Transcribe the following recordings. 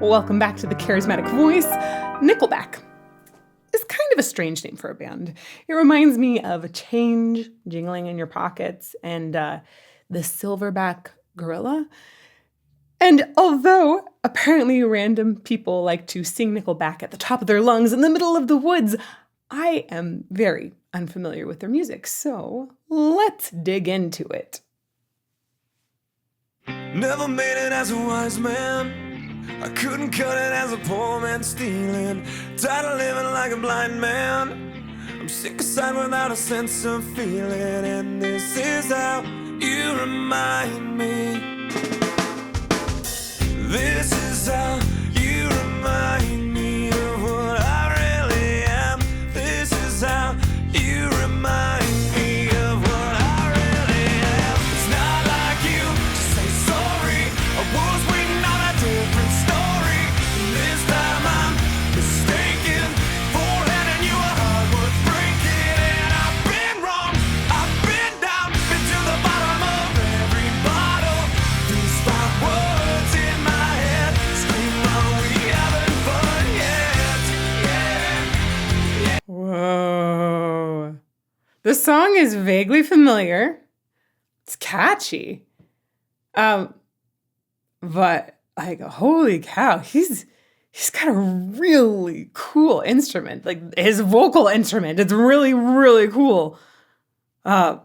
Welcome back to the Charismatic Voice. Nickelback is kind of a strange name for a band. It reminds me of change jingling in your pockets and the silverback gorilla. And although apparently random people like to sing Nickelback at the top of their lungs in the middle of the woods, I am very unfamiliar with their music, so let's dig into it. Never made it as a wise man. I couldn't cut it as a poor man stealing. Tired of living like a blind man. I'm sick aside without a sense of feeling. And this is how you remind me. This is how you remind me of what I really am. This is how you remind me of what I really am. It's not like you to say sorry. I was waiting on a different story. And this time I'm mistaken for handing you a heart worth breaking. And I've been wrong, I've been down, been to the bottom of every bottle. These five words in my head scream, are we having fun yet? Yeah. Whoa. The song is vaguely familiar. It's catchy. But like, holy cow, he's got a really cool instrument. Like his vocal instrument, it's really, really cool. I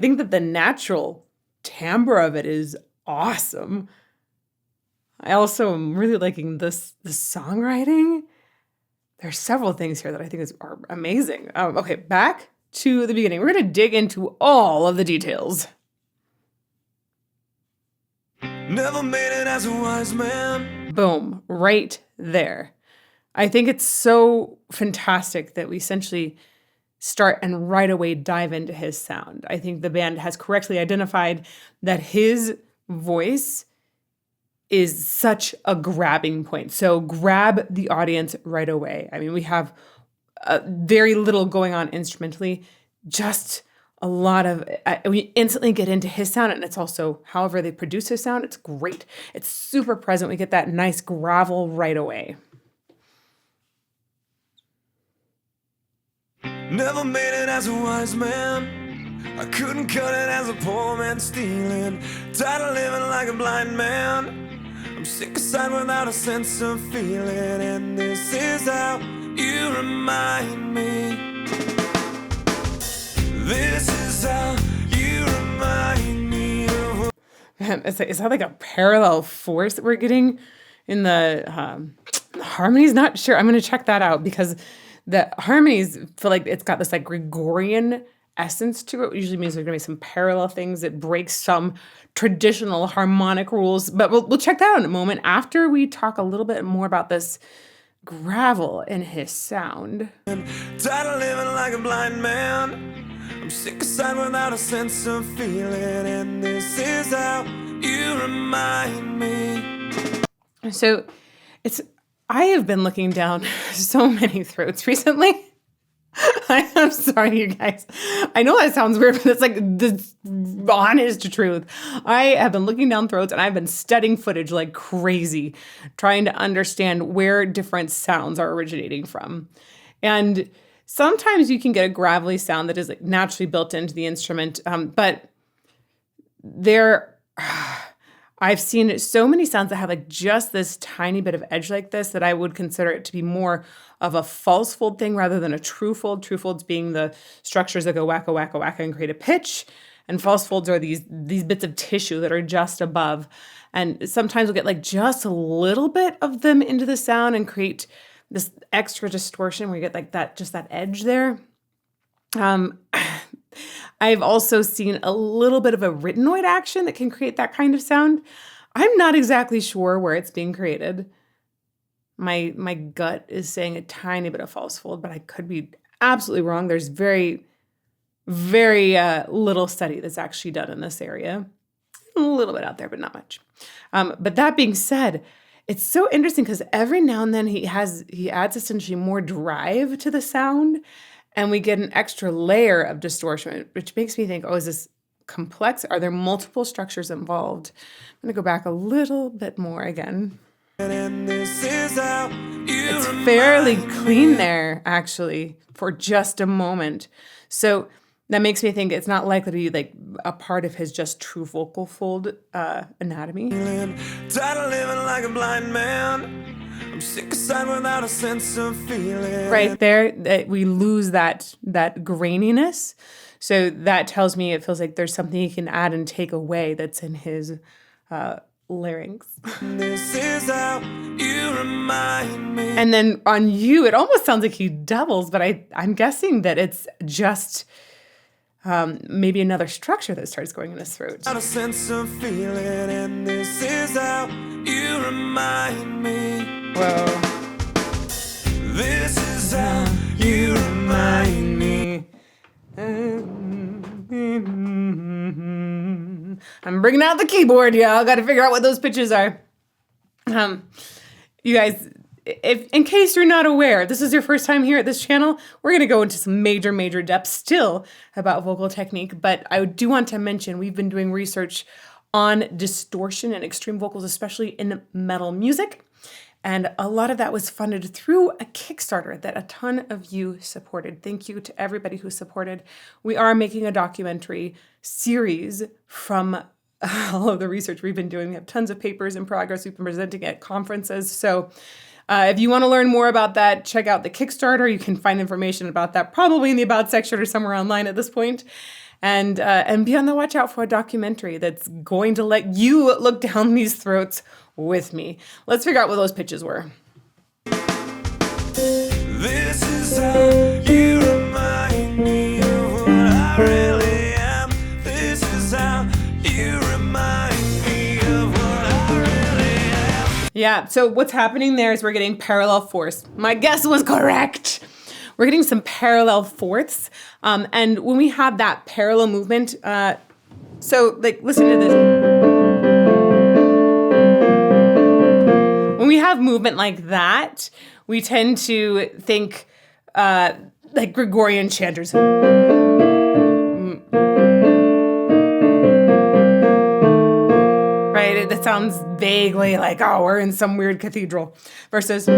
think that the natural timbre of it is awesome. I also am really liking the songwriting. There's several things here that I think are amazing. Okay, back to the beginning. We're going to dig into all of the details. Never made it as a wise man. Boom, right there. I think it's so fantastic that we essentially start and right away dive into his sound. I think the band has correctly identified that his voice is such a grabbing point. So grab the audience right away. I mean, we have very little going on instrumentally, just a lot of, we instantly get into his sound, and it's also, however they produce his sound, it's great. It's super present. We get that nice gravel right away. Never made it as a wise man. I couldn't cut it as a poor man stealing. Tired of living like a blind man. I'm sick aside without a sense of feeling. And this is how you remind me. This is how you remind me of. Man, is that like a parallel force that we're getting in the harmonies? Not sure. I'm going to check that out because the harmonies feel like it's got this like Gregorian essence to it. It usually means there's going to be some parallel things that break some traditional harmonic rules. But we'll check that out in a moment after we talk a little bit more about this gravel in his sound. Tired of living like a blind man. I'm sick aside without a sense of feeling. And this is how you remind me. So I have been looking down so many throats recently. I'm sorry, you guys. I know that sounds weird, but it's like the honest truth. I have been looking down throats and I've been studying footage like crazy, trying to understand where different sounds are originating from. And sometimes you can get a gravelly sound that is like naturally built into the instrument, but I've seen so many sounds that have like just this tiny bit of edge like this that I would consider it to be more of a false fold thing rather than a true fold. True folds being the structures that go wacka, wacka, wacka and create a pitch. And false folds are these bits of tissue that are just above. And sometimes we'll get like just a little bit of them into the sound and create this extra distortion where you get like that, just that edge there. I've also seen a little bit of a rytminoid action that can create that kind of sound. I'm not exactly sure where it's being created. My gut is saying a tiny bit of false fold, but I could be absolutely wrong. There's very, very little study that's actually done in this area. A little bit out there, but not much. But that being said, it's so interesting because every now and then he adds essentially more drive to the sound, and we get an extra layer of distortion, which makes me think, oh, is this complex? Are there multiple structures involved? I'm going to go back a little bit more again. And fairly clean there, actually, for just a moment. So that makes me think it's not likely to be like a part of his just true vocal fold anatomy. Tired of living like a blind man. I'm sick aside without a sense of feeling. Right there, that we lose that graininess. So that tells me it feels like there's something he can add and take away that's in his larynx. This is how you remind me. And then on you, it almost sounds like he doubles, but I'm guessing that it's just maybe another structure that starts going in his throat. Got a sense of feeling, and this is how you remind me. Whoa. This is how you remind me. I'm bringing out the keyboard, y'all. Got to figure out what those pitches are. You guys, if in case you're not aware, this is your first time here at this channel, we're going to go into some major depth still about vocal technique. But I do want to mention we've been doing research on distortion and extreme vocals, especially in metal music. And a lot of that was funded through a Kickstarter that a ton of you supported. Thank you to everybody who supported. We are making a documentary series from all of the research we've been doing. We have tons of papers in progress. We've been presenting at conferences. So if you want to learn more about that, check out the Kickstarter. You can find information about that probably in the About section or somewhere online at this point. And be on the watch out for a documentary that's going to let you look down these throats with me. Let's figure out what those pitches were. This is how you remind me of what I really am. This is how you remind me of what I really am. Yeah, so what's happening there is we're getting parallel fourths. My guess was correct. We're getting some parallel fourths. And when we have that parallel movement, so like listen to this. When we have movement like that, we tend to think like Gregorian chanters. Right? It sounds vaguely like, oh, we're in some weird cathedral. Versus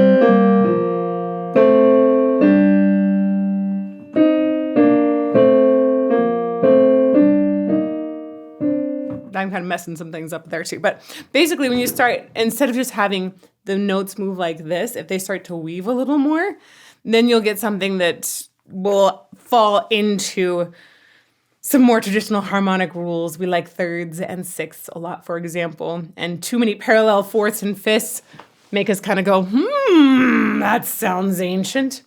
I'm kind of messing some things up there too. But basically when you start, instead of just having the notes move like this, if they start to weave a little more, then you'll get something that will fall into some more traditional harmonic rules. We like thirds and sixths a lot, for example. And too many parallel fourths and fifths make us kind of go, that sounds ancient.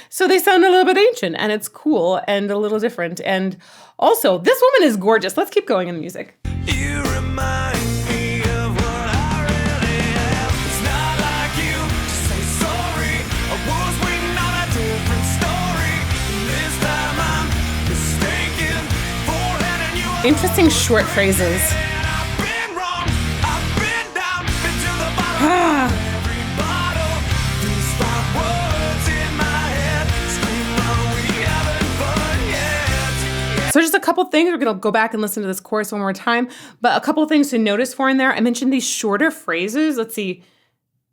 So they sound a little bit ancient, and it's cool and a little different. And also, this woman is gorgeous. Let's keep going in the music. You remind me of what I really am. It's not like you to say sorry. I was waiting on a different story. This time I'm mistaken for letting you. Interesting short phrases. I've been wrong. I've been down, been to the bottom of every bottle. These 5 words in my head scream, "Oh, we haven't fun yet." So just a couple things. We're going to go back and listen to this chorus one more time. But a couple things to notice for in there. I mentioned these shorter phrases. Let's see.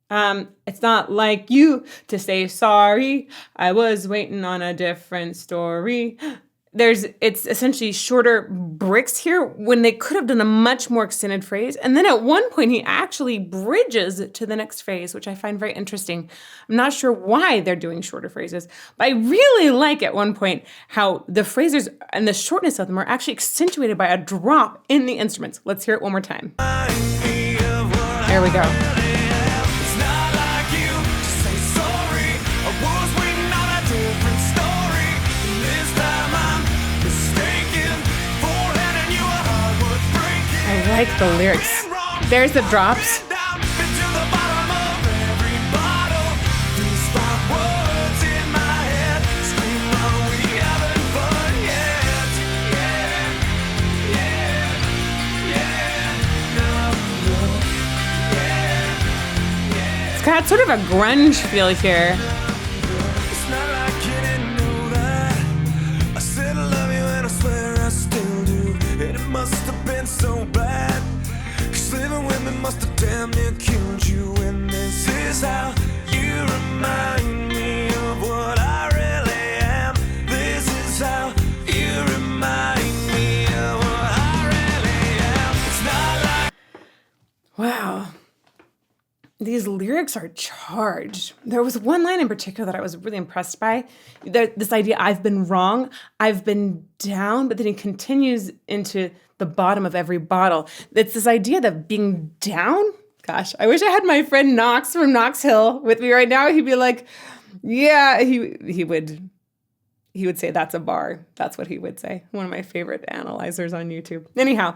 It's not like you to say sorry. I was waiting on a different story. It's essentially shorter bricks here when they could have done a much more extended phrase. And then at one point, he actually bridges to the next phrase, which I find very interesting. I'm not sure why they're doing shorter phrases, but I really like at one point how the phrases and the shortness of them are actually accentuated by a drop in the instruments. Let's hear it one more time. There we go. It's not like you to say sorry. I was waiting on a different story. This time I'm mistaken for letting you a heart worth breaking. I like the lyrics. There's the drops. Been down, been to the bottom of every bottle. These 5 words in my head scream, "Oh, we haven't fun yet." It's got sort of a grunge feel here. It's not like you didn't know that. I said I love you and I swear I still do. And it must have been so bad. 'Cause living with me must have damn near killed you. And this is how you remind these lyrics are charged. There was one line in particular that I was really impressed by. This idea, I've been wrong, I've been down, but then he continues into the bottom of every bottle. It's this idea that being down, gosh, I wish I had my friend Knox from Knox Hill with me right now. He'd be like, yeah, he would say that's a bar. That's what he would say. One of my favorite analyzers on YouTube. Anyhow,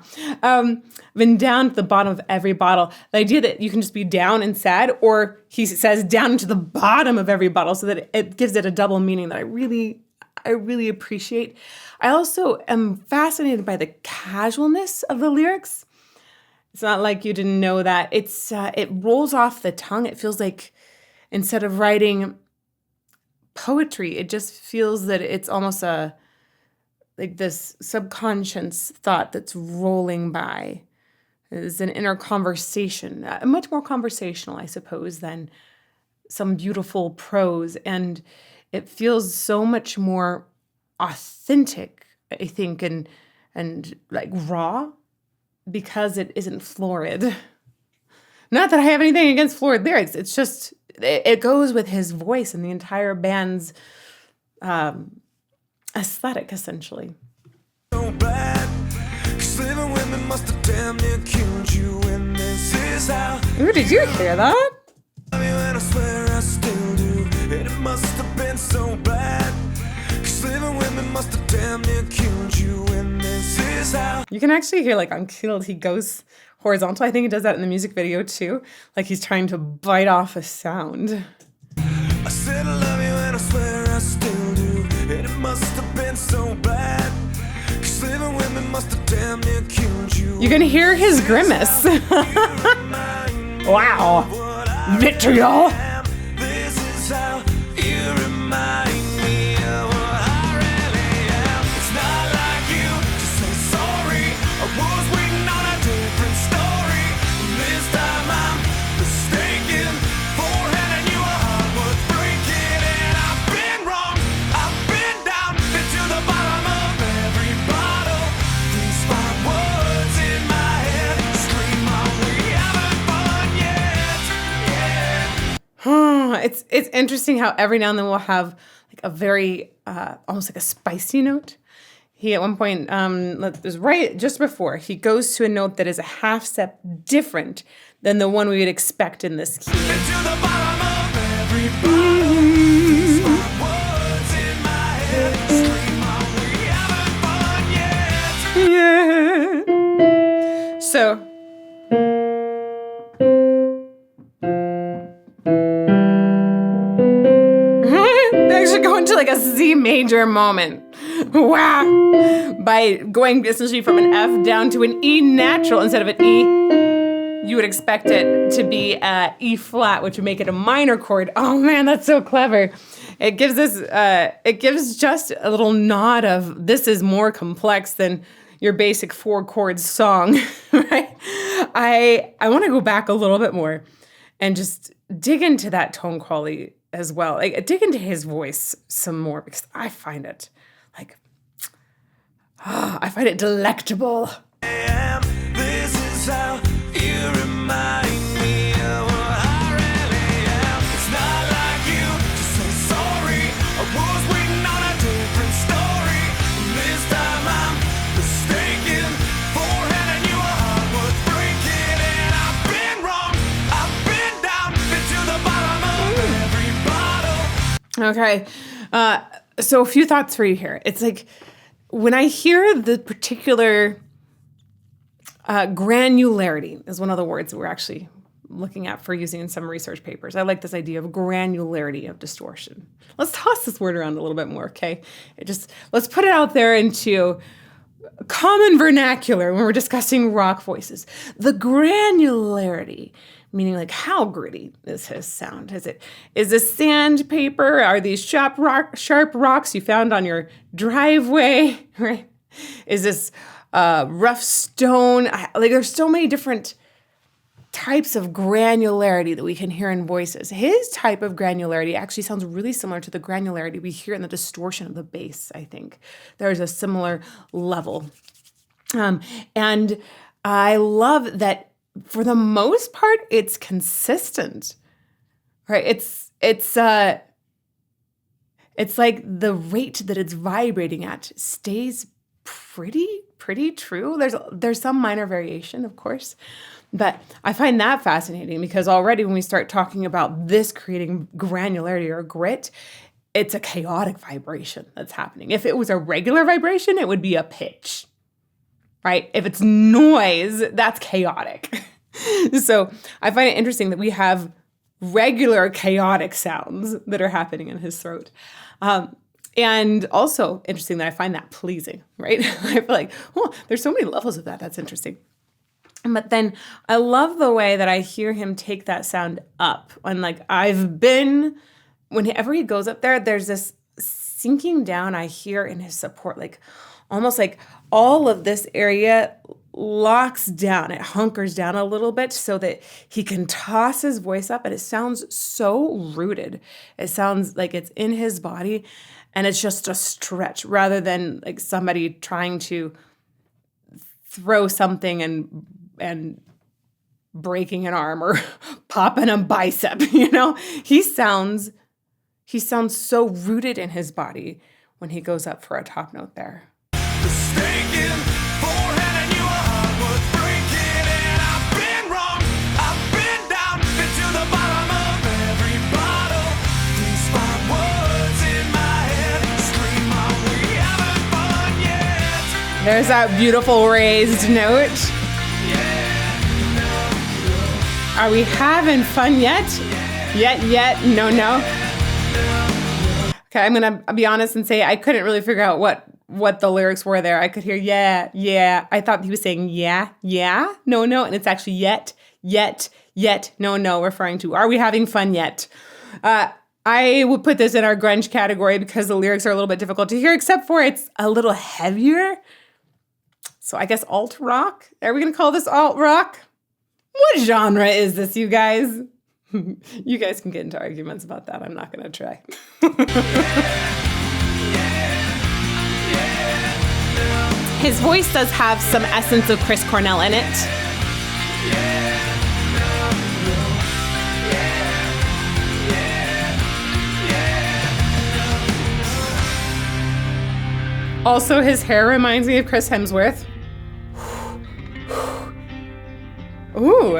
been down to the bottom of every bottle. The idea that you can just be down and sad, or he says down to the bottom of every bottle, so that it gives it a double meaning that I really appreciate. I also am fascinated by the casualness of the lyrics. It's not like you didn't know that. It rolls off the tongue. It feels like instead of writing poetry, it just feels that it's almost like this subconscious thought that's rolling by. It's an inner conversation, much more conversational, I suppose, than some beautiful prose. And it feels so much more authentic, I think, and like raw, because it isn't florid. Not that I have anything against florid lyrics. It's just, it goes with his voice and the entire band's aesthetic, essentially. So bad, 'cause living women must have damn near killed you, and this is how. Ooh, did you hear that? I mean, and I swear I still do, and it must have been so bad, 'cause living women must have damn near killed you, and this is how. You can actually hear, like, on Killed, he goes horizontal. I think he does that in the music video too. Like he's trying to bite off a sound. I said I love you and I swear I still do, and it must have been so bad, 'cause living women must have damn near killed you. You can hear his grimace. Wow. Vitriol. This is how you remind me of what I really am. It's not like you to say sorry. I was waiting on a different story. This time I'm mistaken for handing you a heart worth breaking. And I've been wrong, I've been down, been to the bottom of every bottle. These 5 words in my head scream out, we haven't fun yet, yet. It's interesting how every now and then we'll have like a very almost like a spicy note. He at one point, it was right just before, he goes to a note that is a half step different than the one we would expect in this key. Into the bottom of every bottle. These 5 words in my head scream out, we haven't fun yet. Yeah. So they actually go into like a C major moment. Wow. By going essentially from an F down to an E natural instead of an E. You would expect it to be E flat, which would make it a minor chord. Oh man, that's so clever. It gives just a little nod of this is more complex than your basic 4 chord song, right? I want to go back a little bit more and just dig into that tone quality as well. Like dig into his voice some more, because I find it delectable. This is how you remind me of what I really am. It's not like you to say sorry. I was waiting on a different story. This time I'm mistaken for handing you a heart worth breaking. And I've been wrong, I've been down, been to the bottom of every bottle. Okay. So a few thoughts for you here. It's like when I hear the particular granularity is one of the words that we're actually looking at for using in some research papers. I like this idea of granularity of distortion. Let's toss this word around a little bit more, okay? Let's put it out there into common vernacular when we're discussing rock voices. The granularity, meaning like how gritty is his sound? Is this sandpaper? Are these sharp rocks you found on your driveway? Right? Is this rough stone? Like there's so many different types of granularity that we can hear in voices. His type of granularity actually sounds really similar to the granularity we hear in the distortion of the bass, I think. There's a similar level. And I love that for the most part, it's consistent, right? It's like the rate that it's vibrating at stays pretty true. There's some minor variation, of course, but I find that fascinating because already when we start talking about this creating granularity or grit, it's a chaotic vibration that's happening. If it was a regular vibration, it would be a pitch, right? If it's noise, that's chaotic. So I find it interesting that we have regular chaotic sounds that are happening in his throat. And also interesting that I find that pleasing, right? I feel like, oh, there's so many levels of that. That's interesting. But then I love the way that I hear him take that sound up. And like whenever he goes up there, there's this sinking down I hear in his support, like almost like all of this area locks down. It hunkers down a little bit so that he can toss his voice up, and it sounds so rooted. It sounds like it's in his body, and it's just a stretch rather than like somebody trying to throw something and breaking an arm or popping a bicep, He sounds so rooted in his body when he goes up for a top note there. There's that beautiful raised note. Are we having fun yet? Yet, no. Okay, I'm going to be honest and say I couldn't really figure out what the lyrics were there. I could hear yeah. I thought he was saying yeah, no, and it's actually yet, no, referring to are we having fun yet? I would put this in our grunge category because the lyrics are a little bit difficult to hear, except for it's a little heavier. So I guess alt rock. Are we going to call this alt rock? What genre is this, you guys? You guys can get into arguments about that. I'm not going to try. His voice does have some essence of Chris Cornell in it. Also, his hair reminds me of Chris Hemsworth. Ooh.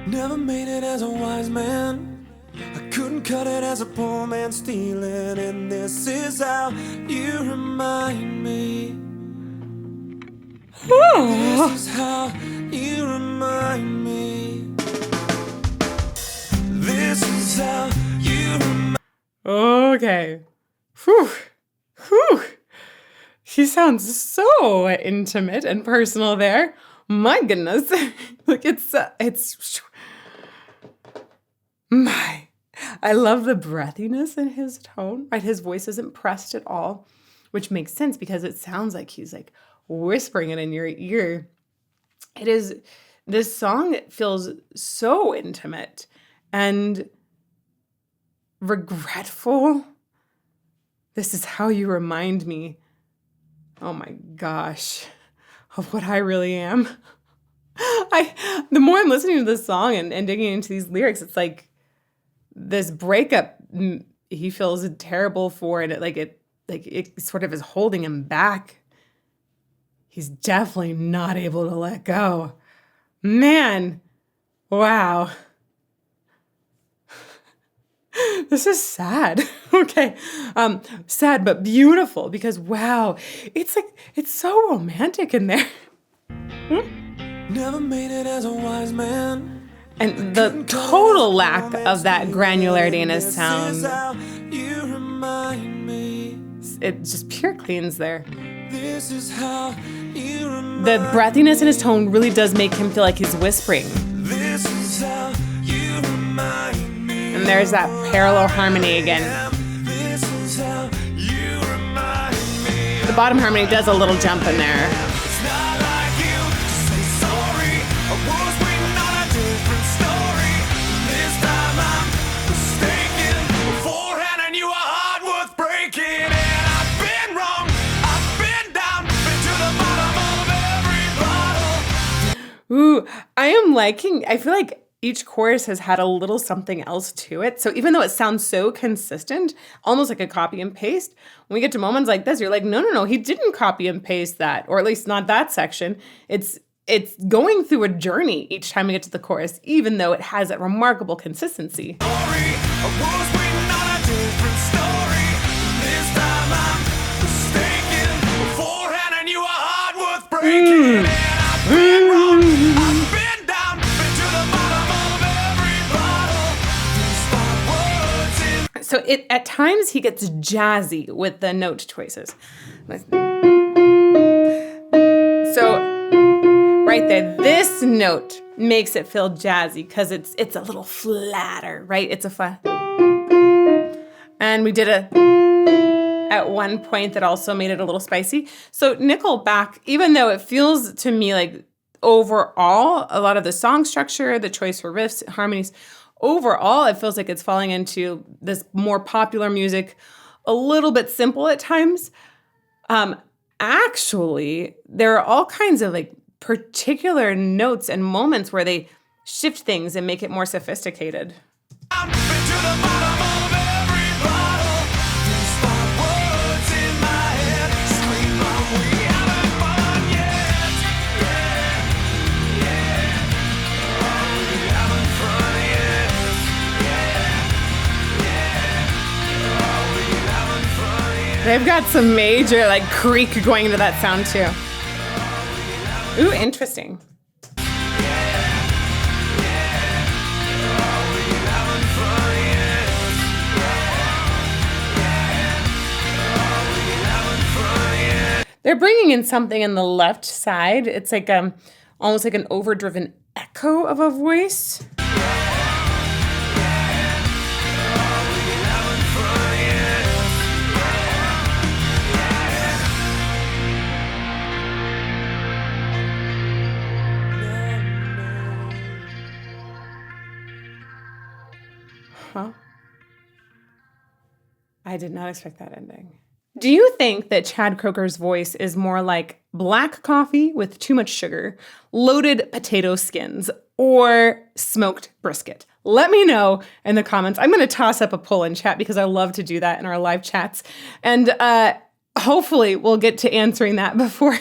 Never made it as a wise man. I couldn't cut it as a poor man stealing. And this is how you remind me. This is how you remind me. This is how you remind me. Okay. Whew. He sounds so intimate and personal there. My goodness. Look, I love the breathiness in his tone, right? His voice isn't pressed at all, which makes sense because it sounds like he's like whispering it in your ear. This song feels so intimate and regretful. This is how you remind me, oh my gosh, of what I really am. The more I'm listening to this song and digging into these lyrics, it's like this breakup he feels terrible for, and it sort of is holding him back. He's definitely not able to let go. Man, wow. This is sad. Okay. Sad but beautiful because wow, it's so romantic in there. Never made it as a wise man. And the total lack of that granularity in his sound. It's just pure cleans there. This is how you remind the breathiness in his tone really does make him feel like he's whispering. This is how you remind me. And there's that parallel harmony again. This is how you remind me. The bottom harmony does a little jump in there. It's not like you to say sorry. I was waiting on a different story. This time I'm mistaken. Beforehand I knew a heart worth breaking. And I've been wrong. I've been down. Been to the bottom of every I'm liking, I feel like each chorus has had a little something else to it. So even though it sounds so consistent, almost like a copy and paste, when we get to moments like this, you're like, no, he didn't copy and paste that, or at least not that section. It's going through a journey each time we get to the chorus, even though it has that remarkable consistency. So at times he gets jazzy with the note choices. So right there, this note makes it feel jazzy because it's a little flatter, right? It's a flat. And we did at one point that also made it a little spicy. So Nickelback, even though it feels to me like overall, a lot of the song structure, the choice for riffs, harmonies, overall, it feels like it's falling into this more popular music, a little bit simple at times. Actually, there are all kinds of like particular notes and moments where they shift things and make it more sophisticated. They've got some major like creak going into that sound too. Ooh, interesting. They're bringing in something in the left side. It's like almost like an overdriven echo of a voice. Huh? I did not expect that ending. Do you think that Chad Kroeger's voice is more like black coffee with too much sugar, loaded potato skins, or smoked brisket? Let me know in the comments. I'm going to toss up a poll in chat because I love to do that in our live chats. And hopefully we'll get to answering that before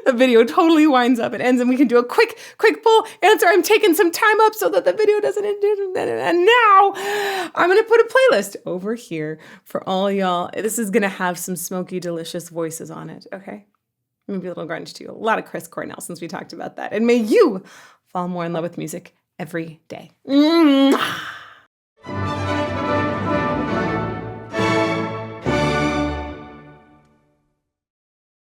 the video totally winds up and ends, and we can do a quick poll answer. I'm taking some time up so that the video doesn't end. And now I'm going to put a playlist over here for all y'all. This is going to have some smoky, delicious voices on it, okay? Maybe a little grunge too. A lot of Chris Cornell since we talked about that. And may you fall more in love with music every day. Mwah!